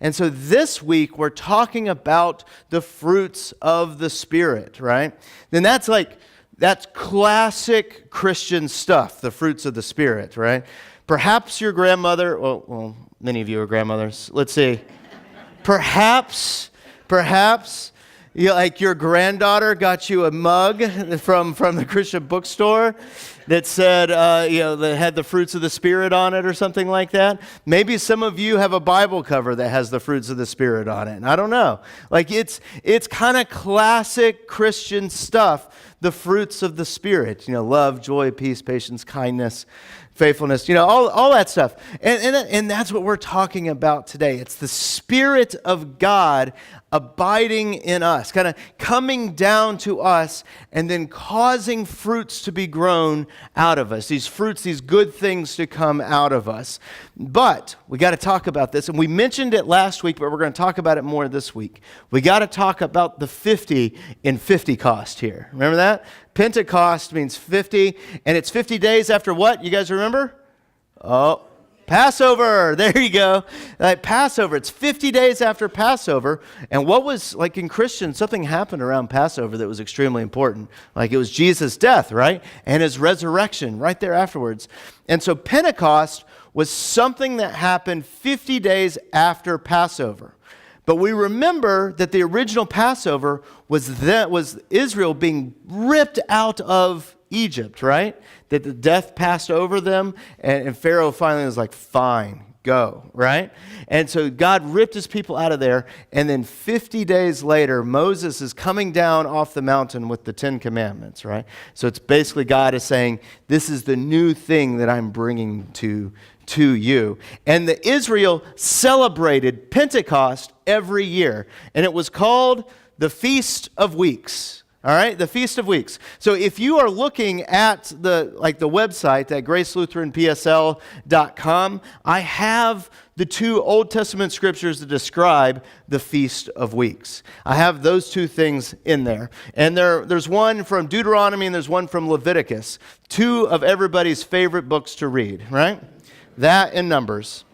And so this week we're talking about the fruits of the Spirit, right? Then that's classic Christian stuff, the fruits of the Spirit, right? Perhaps your grandmother, well, many of you are grandmothers. Let's see. Perhaps, like your granddaughter got you a mug from the Christian bookstore that said, that had the fruits of the Spirit on it or something like that. Maybe some of you have a Bible cover that has the fruits of the Spirit on it. And I don't know. Like it's kind of classic Christian stuff, the fruits of the Spirit. Love, joy, peace, patience, kindness, faithfulness, all that stuff. And that's what we're talking about today. It's the Spirit of God abiding in us, kind of coming down to us and then causing fruits to be grown out of us. These fruits, these good things to come out of us. But we got to talk about this. And we mentioned it last week, but we're going to talk about it more this week. We got to talk about the 50 in 50 cost here. Remember that? Pentecost means 50, and it's 50 days after what? You guys remember? Oh, Passover. There you go. Passover. It's 50 days after Passover. And what was, like in Christians, something happened around Passover that was extremely important. Like it was Jesus' death, right? And his resurrection right there afterwards. And so Pentecost was something that happened 50 days after Passover. But we remember that the original Passover was Israel being ripped out of Egypt, right? That the death passed over them, and Pharaoh finally was like, fine, go, right? And so God ripped his people out of there, and then 50 days later, Moses is coming down off the mountain with the 10 Commandments, right? So it's basically God is saying, this is the new thing that I'm bringing to you. And the Israel celebrated Pentecost every year, and it was called the Feast of Weeks. All right, the Feast of Weeks. So if you are looking at the website at gracelutheranpsl.com, I have the two Old Testament scriptures that describe the Feast of Weeks. I have those two things in there. And there's one from Deuteronomy and there's one from Leviticus. Two of everybody's favorite books to read, right? That and Numbers.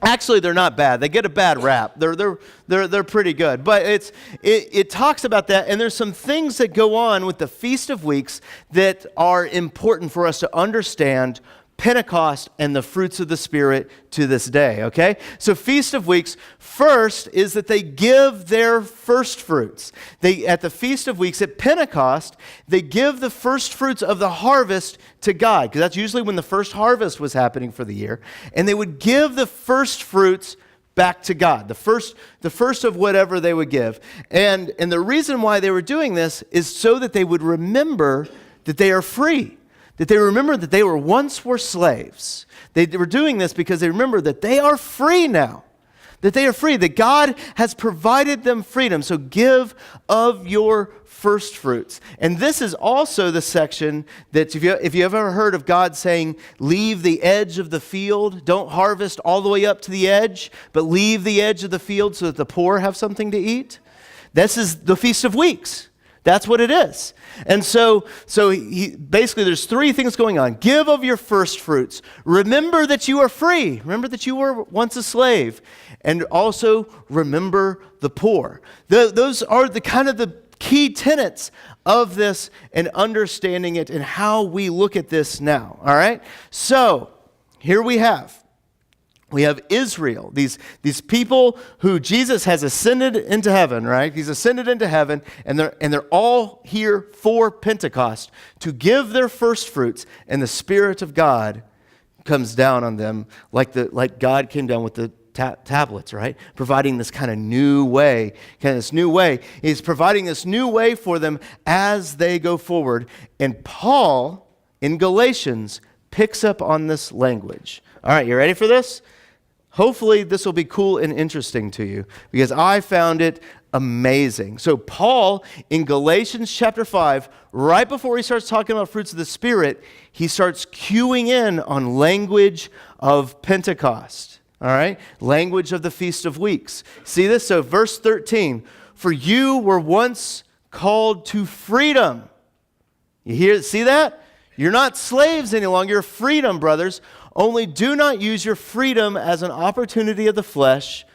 Actually, they're not bad. They get a bad rap. They're pretty good. But it talks about that, and there's some things that go on with the Feast of Weeks that are important for us to understand Pentecost and the fruits of the Spirit to this day, okay? So Feast of Weeks, first is that they give their first fruits. At the Feast of Weeks, at Pentecost, they give the first fruits of the harvest to God, because that's usually when the first harvest was happening for the year, and they would give the first fruits back to God, the first of whatever they would give. And the reason why they were doing this is so that they would remember that they are free. That they remember that they once were slaves. They were doing this because they remember that they are free now. That they are free. That God has provided them freedom. So give of your first fruits. And this is also the section that if you have ever heard of God saying, leave the edge of the field, don't harvest all the way up to the edge, but leave the edge of the field so that the poor have something to eat. This is the Feast of Weeks. That's what it is. And so basically there's three things going on. Give of your first fruits. Remember that you are free. Remember that you were once a slave. And also remember the poor. Those are the kind of the key tenets of this and understanding it and how we look at this now. All right? So here we have Israel, these people who Jesus has ascended into heaven, right? He's ascended into heaven, and they're all here for Pentecost to give their first fruits, and the Spirit of God comes down on them like God came down with the tablets, right? Providing this kind of new way. He's providing this new way for them as they go forward. And Paul, in Galatians, picks up on this language. All right, you ready for this? Hopefully this will be cool and interesting to you because I found it amazing. So Paul, in Galatians chapter 5, right before he starts talking about fruits of the Spirit, he starts cueing in on language of Pentecost. All right? Language of the Feast of Weeks. See this? So verse 13, for you were once called to freedom. See that? You're not slaves any longer. You're freedom, brothers. Only do not use your freedom as an opportunity of the flesh,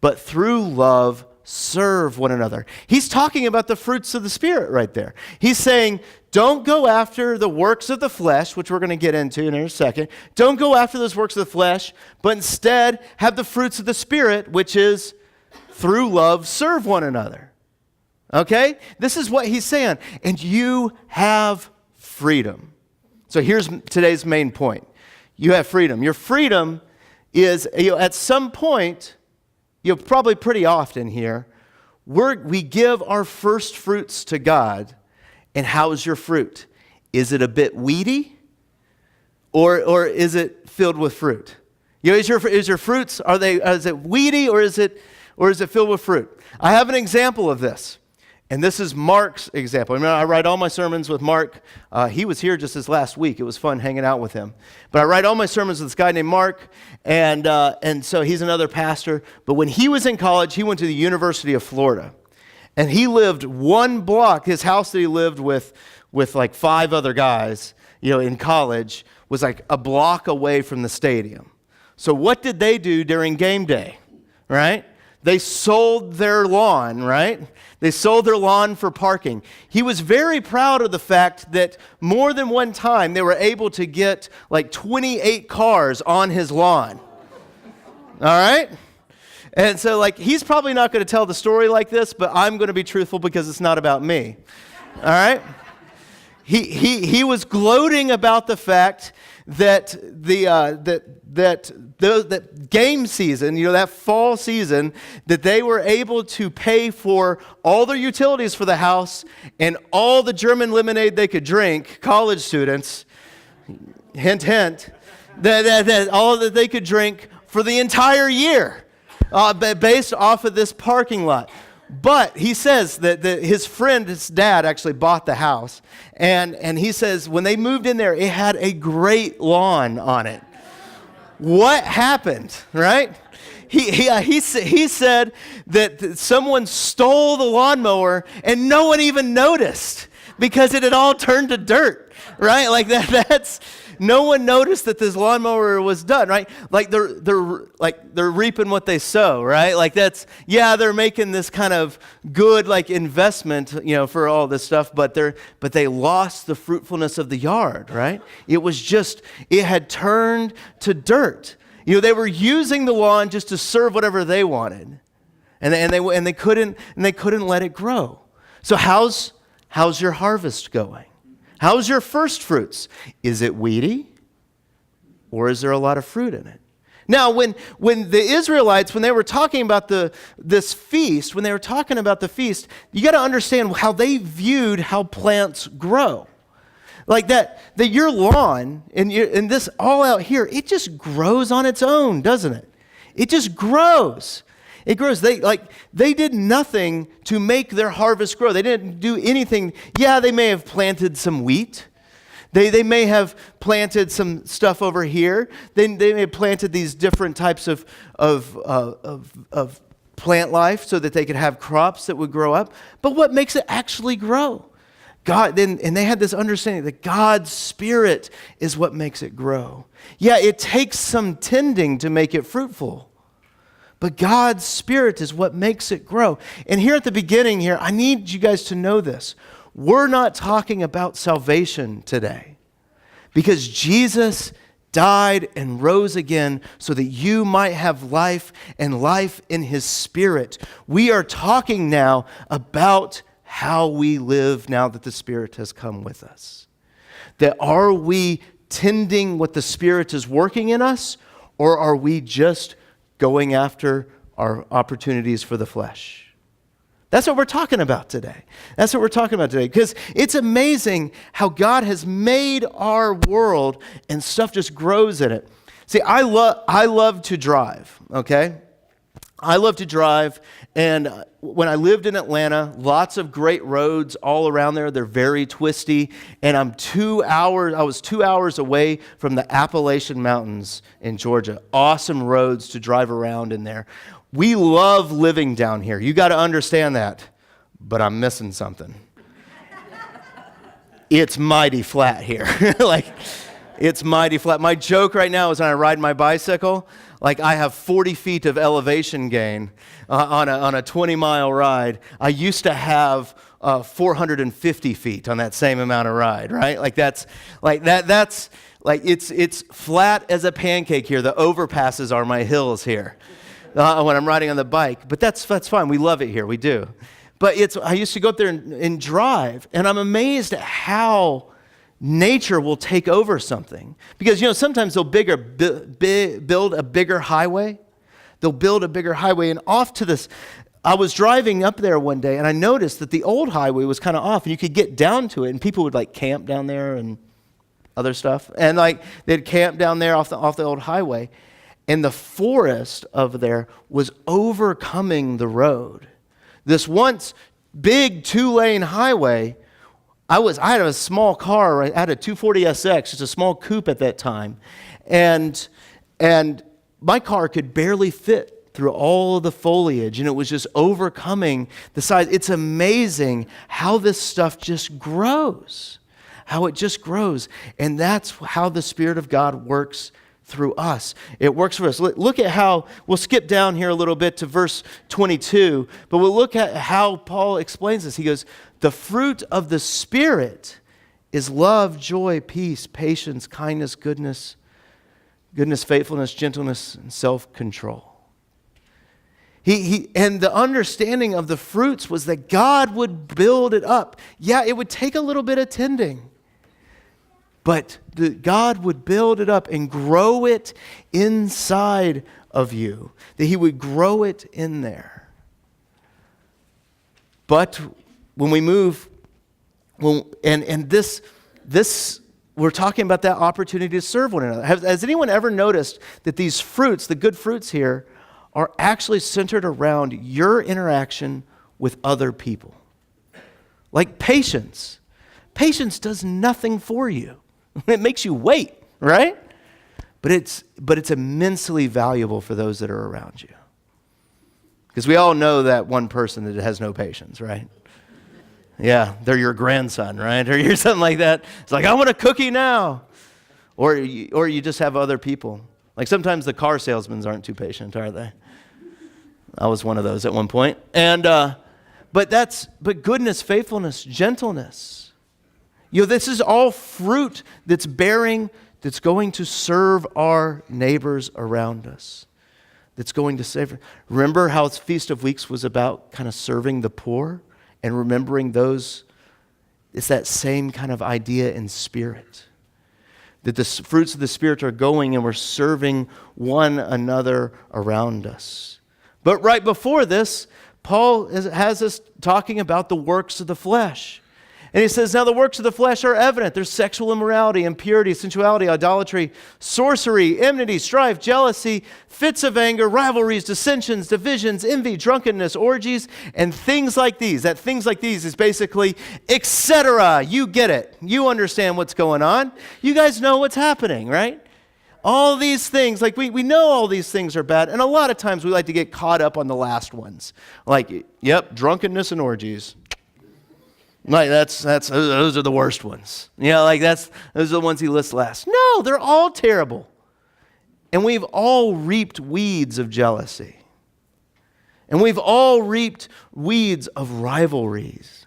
but through love serve one another. He's talking about the fruits of the Spirit right there. He's saying, don't go after the works of the flesh, which we're going to get into in a second. Don't go after those works of the flesh, but instead have the fruits of the Spirit, which is through love serve one another. Okay? This is what he's saying. And you have freedom. So here's today's main point. You have freedom. Your freedom is, at some point, probably pretty often here, we give our first fruits to God. And how is your fruit? Is it a bit weedy? Or is it filled with fruit? Is your fruits, is it weedy or is it filled with fruit? I have an example of this. And this is Mark's example. I mean, I write all my sermons with Mark. He was here just this last week. It was fun hanging out with him. But I write all my sermons with this guy named Mark, and so he's another pastor. But when he was in college, he went to the University of Florida. And he lived one block. His house that he lived with like 5 other guys, in college, was like a block away from the stadium. So what did they do during game day, right? They sold their lawn, right? They sold their lawn for parking. He was very proud of the fact that more than one time they were able to get like 28 cars on his lawn. All right? And so he's probably not going to tell the story like this, but I'm going to be truthful because it's not about me. All right? He was gloating about the fact that that game season, that fall season, that they were able to pay for all their utilities for the house and all the German lemonade they could drink, college students, hint, hint, that all that they could drink for the entire year, based off of this parking lot. But he says that his friend, his dad, actually bought the house. And he says when they moved in there, it had a great lawn on it. What happened, right? He said that someone stole the lawnmower and no one even noticed because it had all turned to dirt, right? Like that's no one noticed that this lawnmower was done, right? Like they're reaping what they sow, right? Like they're making this kind of good investment, for all this stuff, but they lost the fruitfulness of the yard, right? It had turned to dirt. They were using the lawn just to serve whatever they wanted, and they couldn't let it grow. So how's your harvest going? How's your first fruits? Is it weedy? Or is there a lot of fruit in it? Now, when the Israelites, when they were talking about this feast, you got to understand how they viewed how plants grow. Like that your lawn and this all out here, it just grows on its own, doesn't it? It just grows. It grows. They did nothing to make their harvest grow. They didn't do anything. Yeah, they may have planted some wheat. They may have planted some stuff over here. They may have planted these different types of plant life so that they could have crops that would grow up. But what makes it actually grow? God. And they had this understanding that God's Spirit is what makes it grow. Yeah, it takes some tending to make it fruitful. But God's Spirit is what makes it grow. And here at the beginning here, I need you guys to know this. We're not talking about salvation today because Jesus died and rose again so that you might have life and life in His Spirit. We are talking now about how we live now that the Spirit has come with us. That are we tending what the Spirit is working in us, or are we just going after our opportunities for the flesh? That's what we're talking about today. Because it's amazing how God has made our world and stuff just grows in it. See, I love to drive, okay? I love to drive, and when I lived in Atlanta, lots of great roads all around there. They're very twisty, and I was 2 hours away from the Appalachian Mountains in Georgia. Awesome roads to drive around in there. We love living down here. You got to understand that, but I'm missing something. It's mighty flat here. It's mighty flat. My joke right now is when I ride my bicycle, like I have 40 feet of elevation gain on a 20-mile ride. I used to have 450 feet on that same amount of ride, right? Like that's it's flat as a pancake here. The overpasses are my hills here when I'm riding on the bike. But that's fine. We love it here. We do. But I used to go up there and drive, and I'm amazed at how nature will take over something. Because, sometimes they'll build a bigger highway. They'll build a bigger highway, and off to this, I was driving up there one day, and I noticed that the old highway was kind of off, and you could get down to it, and people would camp down there and other stuff. And they'd camp down there off the old highway, and the forest over there was overcoming the road. This once big 2-lane highway, I had a small car. I had a 240SX, just a small coupe at that time. And my car could barely fit through all of the foliage, and it was just overcoming the size. It's amazing how this stuff just grows, how it just grows. And that's how the Spirit of God works through us. It works for us. Look at how, we'll skip down here a little bit to verse 22, but we'll look at how Paul explains this. He goes, the fruit of the Spirit is love, joy, peace, patience, kindness, goodness, faithfulness, gentleness, and self-control. And the understanding of the fruits was that God would build it up. Yeah, it would take a little bit of tending, but God would build it up and grow it inside of you, that He would grow it in there. But when we move, this we're talking about that opportunity to serve one another. Has anyone ever noticed that these fruits, the good fruits here, are actually centered around your interaction with other people? Like patience. Patience does nothing for you. It makes you wait, right? But it's immensely valuable for those that are around you. Because we all know that one person that has no patience, right? Yeah, they're your grandson, right? Or you're something like that. It's like, I want a cookie now. Or you just have other people. Like sometimes the car salesmen aren't too patient, are they? I was one of those at one point. And but goodness, faithfulness, gentleness. This is all fruit that's going to serve our neighbors around us. That's going to save. Remember how Feast of Weeks was about kind of serving the poor and remembering those? It's that same kind of idea in spirit. That the fruits of the Spirit are going and we're serving one another around us. But right before this, Paul has us talking about the works of the flesh. And he says, now the works of the flesh are evident. There's sexual immorality, impurity, sensuality, idolatry, sorcery, enmity, strife, jealousy, fits of anger, rivalries, dissensions, divisions, envy, drunkenness, orgies, and things like these. That things like these is basically, etc. You get it. You understand what's going on. You guys know what's happening, right? All these things, we know all these things are bad. And a lot of times we like to get caught up on the last ones. Drunkenness and orgies. Those are the worst ones. Those are the ones he lists last. No, they're all terrible. And we've all reaped weeds of jealousy. And we've all reaped weeds of rivalries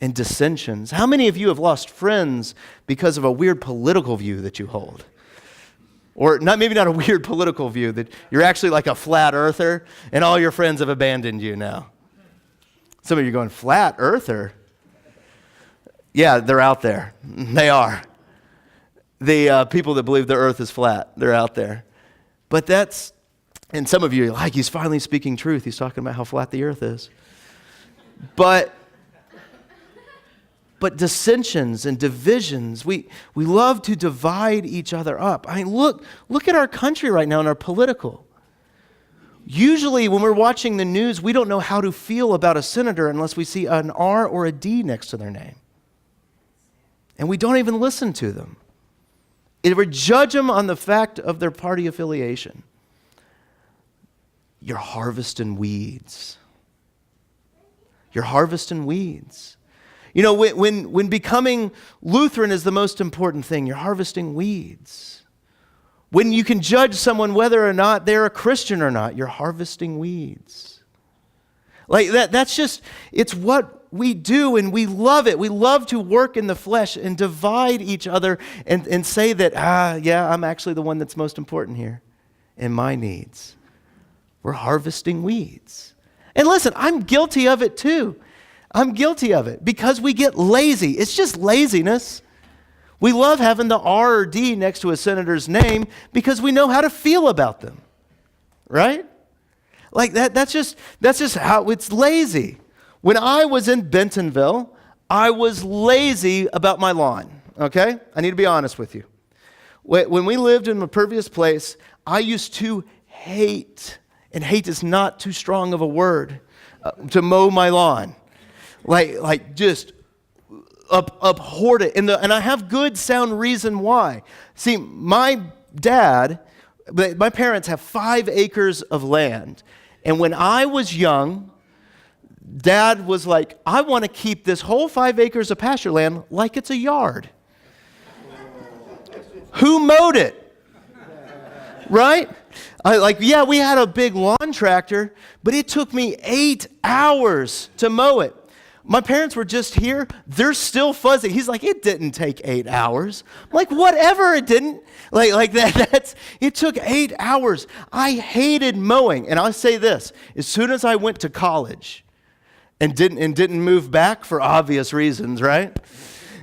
and dissensions. How many of you have lost friends because of a weird political view that you hold? Or maybe not a weird political view, that you're actually like a flat earther and all your friends have abandoned you now. Some of you are going, flat earther? Yeah, they're out there. They are. The people that believe the earth is flat, they're out there. And some of you are like, he's finally speaking truth. He's talking about how flat the earth is. But dissensions and divisions, we love to divide each other up. I mean, look at our country right now and our political. Usually when we're watching the news, we don't know how to feel about a senator unless we see an R or a D next to their name. And we don't even listen to them. We judge them on the fact of their party affiliation. You're harvesting weeds. You're harvesting weeds. When becoming Lutheran is the most important thing, you're harvesting weeds. When you can judge someone whether or not they're a Christian or not, you're harvesting weeds. Like that's just, it's what we do, and we love it. We love to work in the flesh and divide each other and say that, yeah, I'm actually the one that's most important here in my needs. We're harvesting weeds. And listen, I'm guilty of it too. I'm guilty of it because we get lazy. It's just laziness. We love having the R or D next to a senator's name because we know how to feel about them, right? Like that's just how it's lazy. When I was in Bentonville, I was lazy about my lawn, okay? I need to be honest with you. When we lived in a previous place, I used to hate, and hate is not too strong of a word, to mow my lawn. Like just abhorred it. And I have good sound reason why. See, my parents have 5 acres of land. And when I was young, Dad was like, I want to keep this whole 5 acres of pasture land like it's a yard. Who mowed it? Right? Yeah, we had a big lawn tractor, but it took me 8 hours to mow it. My parents were just here. They're still fuzzy. He's like, it didn't take 8 hours. I'm like, whatever, it didn't. Like that. It took 8 hours. I hated mowing. And I'll say this, as soon as I went to college and didn't move back for obvious reasons, right?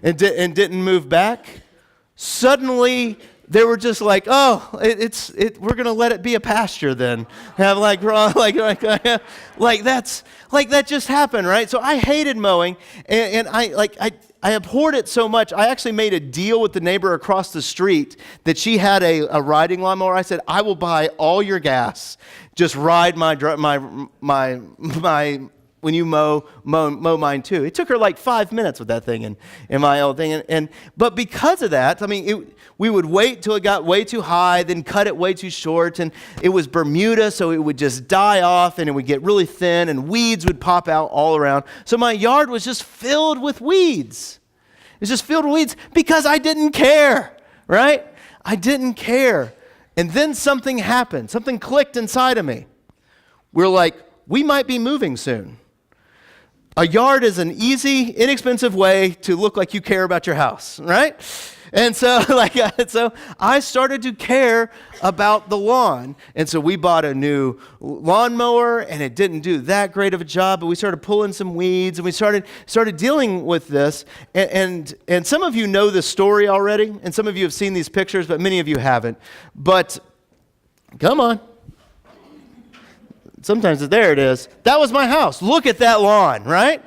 And didn't move back, suddenly they were just like, oh, we're gonna let it be a pasture then. Have that just happened, right? So I hated mowing, and I abhorred it so much. I actually made a deal with the neighbor across the street that she had a riding lawnmower. I said, I will buy all your gas. Just ride my when you mow mine too. It took her like 5 minutes with that thing in my old thing. But because of that, I mean, we would wait till it got way too high, then cut it way too short, and it was Bermuda, so it would just die off, and it would get really thin, and weeds would pop out all around. So my yard was just filled with weeds. It was just filled with weeds because I didn't care, right? I didn't care. And then something happened. Something clicked inside of me. We're like, we might be moving soon. A yard is an easy, inexpensive way to look like you care about your house, right? And so, so I started to care about the lawn. And so we bought a new lawnmower, and it didn't do that great of a job, but we started pulling some weeds, and we started dealing with this. And some of you know this story already, and some of you have seen these pictures, but many of you haven't. But come on. Sometimes there it is. That was my house. Look at that lawn, right?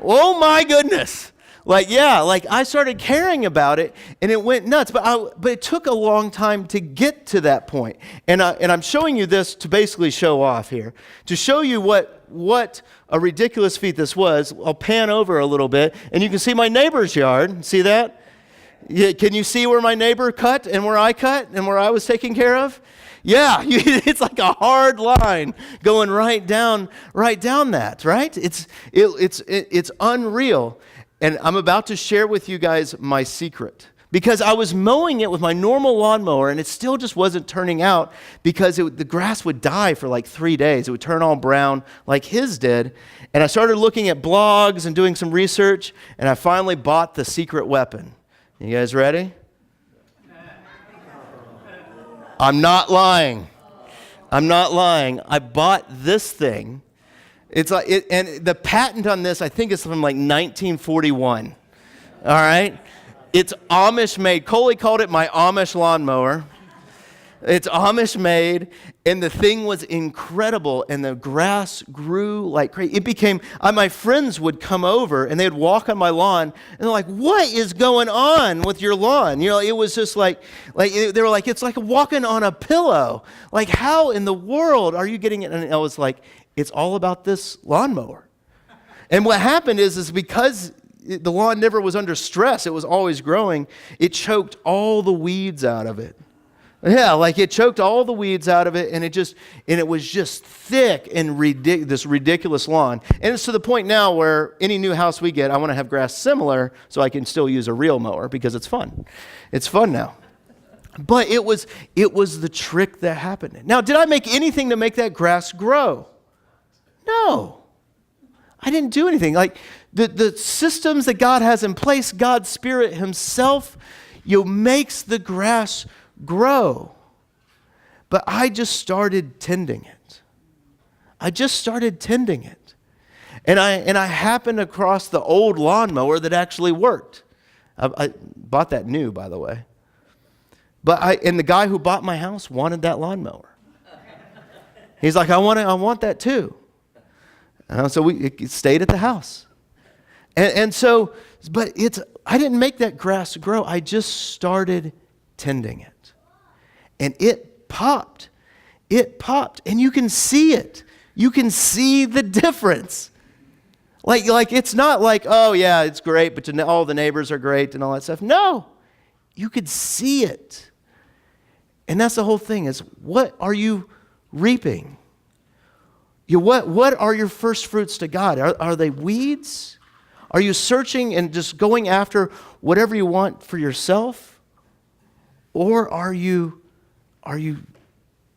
Oh my goodness. I started caring about it, and it went nuts. But it took a long time to get to that point. And I'm showing you this to basically show off here. To show you what a ridiculous feat this was, I'll pan over a little bit, and you can see my neighbor's yard. See that? Yeah, can you see where my neighbor cut and where I cut and where I was taken care of? Yeah, it's like a hard line going right down that, right? It's unreal. And I'm about to share with you guys my secret. Because I was mowing it with my normal lawnmower, and it still just wasn't turning out because the grass would die for like 3 days. It would turn all brown like his did. And I started looking at blogs and doing some research, and I finally bought the secret weapon. You guys ready? I'm not lying. I bought this thing. It's like and the patent on this, I think, is from like 1941. All right? It's Amish made. Coley called it my Amish lawnmower. It's Amish made, and the thing was incredible, and the grass grew like crazy. It became, my friends would come over, and they'd walk on my lawn, and they're like, what is going on with your lawn? You know, it was just like they were like, it's like walking on a pillow. Like, how in the world are you getting it? And I was like, it's all about this lawnmower. And what happened is because the lawn never was under stress, it was always growing, it choked all the weeds out of it. Yeah, like it choked all the weeds out of it, and it was just thick and this ridiculous lawn. And it's to the point now where any new house we get, I want to have grass similar so I can still use a real mower because it's fun. It's fun now. But it was the trick that happened. Now, did I make anything to make that grass grow? No. I didn't do anything. Like the systems that God has in place, God's Spirit himself, makes the grass grow. But I just started tending it. And I happened across the old lawnmower that actually worked. I bought that new, by the way. And the guy who bought my house wanted that lawnmower. He's like, I want that too. So it stayed at the house. I didn't make that grass grow. I just started tending it. And it popped. And you can see it. You can see the difference. Like it's not like, oh yeah, it's great, but all the neighbors are great and all that stuff. No, you could see it. And that's the whole thing is, what are you reaping? What are your first fruits to God? Are they weeds? Are you searching and just going after whatever you want for yourself? Or are you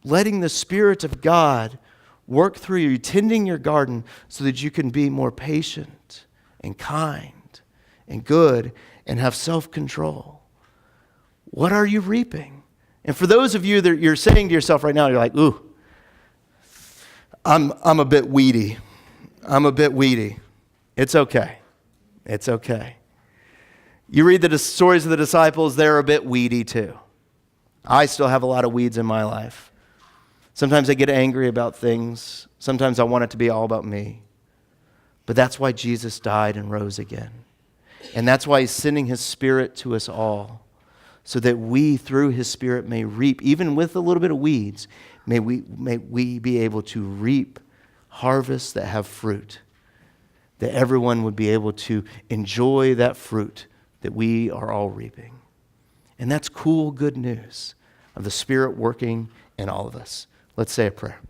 letting the Spirit of God work through you, tending your garden so that you can be more patient and kind and good and have self-control? What are you reaping? And for those of you that you're saying to yourself right now, you're like, ooh, I'm a bit weedy. It's okay. You read the stories of the disciples, they're a bit weedy too. I still have a lot of weeds in my life. Sometimes I get angry about things. Sometimes I want it to be all about me. But that's why Jesus died and rose again. And that's why he's sending his Spirit to us all, so that we, through his Spirit, may reap, even with a little bit of weeds, may we be able to reap harvests that have fruit, that everyone would be able to enjoy that fruit that we are all reaping. And that's cool, good news of the Spirit working in all of us. Let's say a prayer.